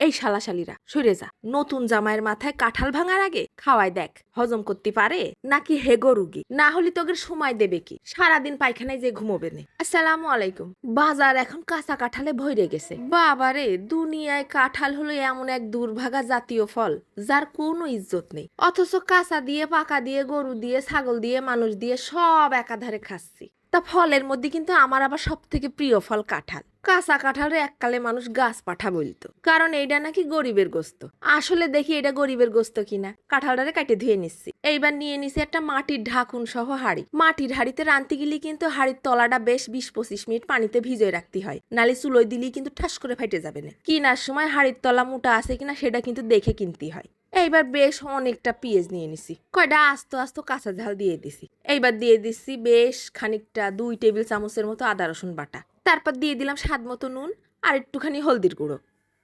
এই শালাশালিরা সরে যা, নতুন জামাইয়ের মাথায় কাঁঠাল ভাঙার আগে খাওয়াই দেখ হজম করতে পারে নাকি হেগো রুগী, না হলে তোদের সময় দেবে কি, সারাদিন পায়খানায় যে ঘুমোবে নে। আসসালামু আলাইকুম। বাজার এখন কাঁচা কাঁঠালে ভরে গেছে। বাবারে, দুনিয়ায় কাঁঠাল হলো এমন এক দুর্ভাগা জাতীয় ফল যার কোনো ইজ্জত নেই, অথচ কাঁচা দিয়ে পাকা দিয়ে গরু দিয়ে ছাগল দিয়ে মানুষ দিয়ে সব একাধারে খাচ্ছি। তা ফলের মধ্যে কিন্তু আমার আবার সব থেকে প্রিয় ফল কাঁঠাল। কাঁচা কাঁঠালে এককালে মানুষ গাছ পাঠা বলতো, কারণ এইটা নাকি গরিবের গোস্ত। আসলে দেখি এটা গরিবের গোস্ত কিনা, কাঁঠালটারে কাটে ধুয়ে নিচ্ছি। এইবার নিয়ে নিছি একটা মাটির ঢাকুন সহ হাঁড়ি। মাটির হাঁড়িতে রাঁধতে গেলে কিন্তু হাঁড়ির তলাটা বেশ 20-25 মিনিট পানিতে ভিজিয়ে রাখতে হয়, নালে চুলোয় দিলেই কিন্তু ঠাস করে ফেটে যাবে না। কিনার সময় হাঁড়ির তলা মোটা আছে কিনা সেটা কিন্তু দেখে কিনতে হয়। এইবার বেশ অনেকটা পেঁয়াজ নিয়ে নিছি, কয়টা আস্ত আস্ত কাঁচা ঝাল দিয়ে দিছি। এইবার দিয়ে দিচ্ছি বেশ খানিকটা 2 টেবিল চামচের মতো আদা রসুন বাটা। তারপর দিয়ে দিলাম স্বাদ মতো নুন আর একটুখানি হলদির গুঁড়ো।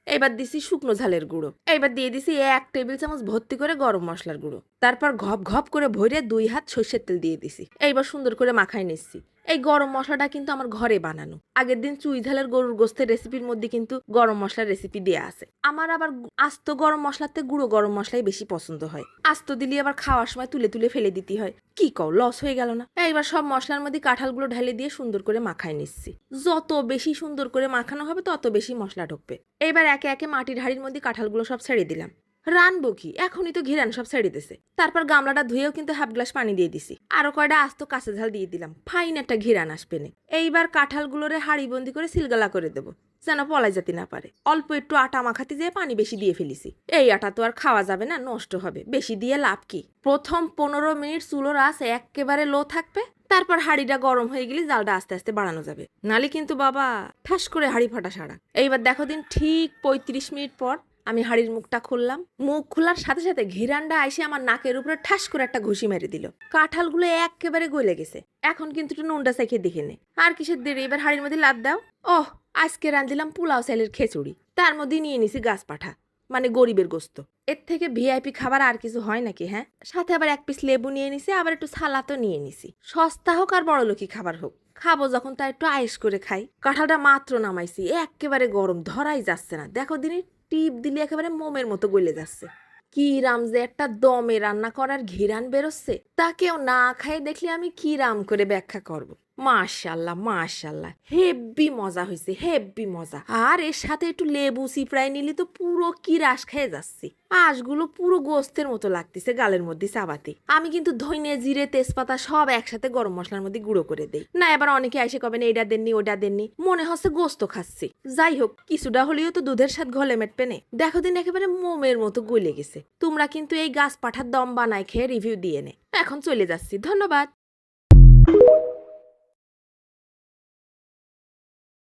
এইবার দিছি শুকনো ঝালের গুঁড়ো। এইবার দিয়ে দিছি 1 টেবিল চামচ ভর্তি করে গরম মশলার গুঁড়ো। তারপর ঘপ ঘপ করে ভরে 2 হাত সর্ষের তেল দিয়ে দিছি। এইবার সুন্দর করে মাখাই নিচ্ছি। এই গরম মশলাটা কিন্তু আমার ঘরে বানানো। আগের দিন চুই ঝালের গরুর গোস্তের রেসিপির মধ্যে কিন্তু গরম মশলার রেসিপি দেয়া আছে। আমার আবার আস্ত গরম মশলাতে গুঁড়ো গরম মশলাই বেশি পছন্দ হয়। আস্ত দিলে আবার খাওয়ার সময় তুলে তুলে ফেলে দিতে হয়। কি কও, লস হয়ে গেল না? এইবার সব মশলার মধ্যে কাঁঠালগুলো ঢেলে দিয়ে সুন্দর করে মাখাই নিচ্ছি। যত বেশি সুন্দর করে মাখানো হবে তত বেশি মশলা ঢুকবে। এবার একে একে মাটির হাঁড়ির মধ্যে কাঁঠালগুলো সব ছেড়ে দিলাম। রানবো কি, এখনই তো ঘিরান সব ছেড়ে দিতেছে। তারপর গামলাটা ধুয়েও কিন্তু হাফ গ্লাস পানি দিয়ে দিছি। আরো কয়টা আস্ত কাঁচা ঝাল দিয়ে দিলাম, ফাইন একটা ঘিরান আসবে না। এইবার কাঁঠালগুলোরে হাঁড়ি বন্দি করে সিলগালা করে দেবো, যেন পলাই যেতে না পারে। অল্প একটু আটা মাখাতে যেয়ে পানি বেশি দিয়ে ফেলিছি। এই আটা তো আর খাওয়া যাবে না, নষ্ট হবে, বেশি দিয়ে লাভ কি। প্রথম 15 মিনিট চুলোর আঁচ একেবারে লো থাকবে। তারপর হাঁড়িটা গরম হয়ে গেলে জালটা আস্তে আস্তে বাড়ানো যাবে, নালে কিন্তু বাবা ঠাস করে হাঁড়ি ফাটা সারা। এইবার দেখো দিন ঠিক 35 মিনিট পর আমি হাঁড়ির মুখটা খুললাম। মুখ খোলার সাথে সাথে ঘিরানটা এসে আমার নাকের উপরে ঠাস করে একটা ঘুষি মেরে দিল। কাঁঠালগুলো একেবারে গলে গেছে। এখন কিন্তু একটু নুনটা চেখে দেখে নে। আর কিসের দেরি, এবার হাঁড়ির মধ্যে লাদ দাও। ওহ, আজকে রাঁধলাম পোলাও চালের খিচুড়ি, তার মধ্যে নিয়ে নিছি গাছ পাঠা, মানে গরিবের গোস্ত। এর থেকে ভিআইপি খাবার আর কিছু হয় নাকি? হ্যাঁ, সাথে আবার 1 পিস লেবু নিয়ে নিছি, আবার একটু সালাদও নিয়ে নিছি। সস্তা হোক আর বড়লোকি খাবার হোক, খাবো যখন তা একটু আয়েশ করে খাই। কাঁঠালটা মাত্র নামাইছি, একেবারে গরম, ধরাই যাচ্ছে না। দেখো দিনই টিপ দিলে একেবারে মোমের মতো গলে যাচ্ছে। কি রাম যে একটা দমে রান্না করার ঘিরান বেরোচ্ছে, তা কেউ না খাই দেখলে আমি কি রাম করে ব্যাখ্যা করব। মাশাল্লাহ মাশাল্লাহ, হেব্বি মজা হয়েছে, হেব্বি মজা। আর এর সাথে একটু লেবু চিপড়াই নিলি তো পুরো কি রাস খেয়ে যাচ্ছি। আঁশগুলো পুরো গোস্তের মতো লাগতেছে গালের মধ্যে চাবাতে। আমি কিন্তু ধইনে জিরে তেজপাতা সব একসাথে গরম মশলার মধ্যে গুঁড়ো করে দেই না। এবার অনেকে এসে কবেন এইটা দেননি ওটা দেননি, মনে হচ্ছে গোস্ত খাচ্ছি। যাই হোক, কিছুটা হলেও তো দুধের সাথে ঘলে মেটবে নে। দেখো দিন একেবারে মোমের মতো গলে গেছে। তোমরা কিন্তু এই গাছ পাঠার দম বানায় খেয়ে রিভিউ দিয়ে নে। এখন চলে যাচ্ছি, ধন্যবাদ।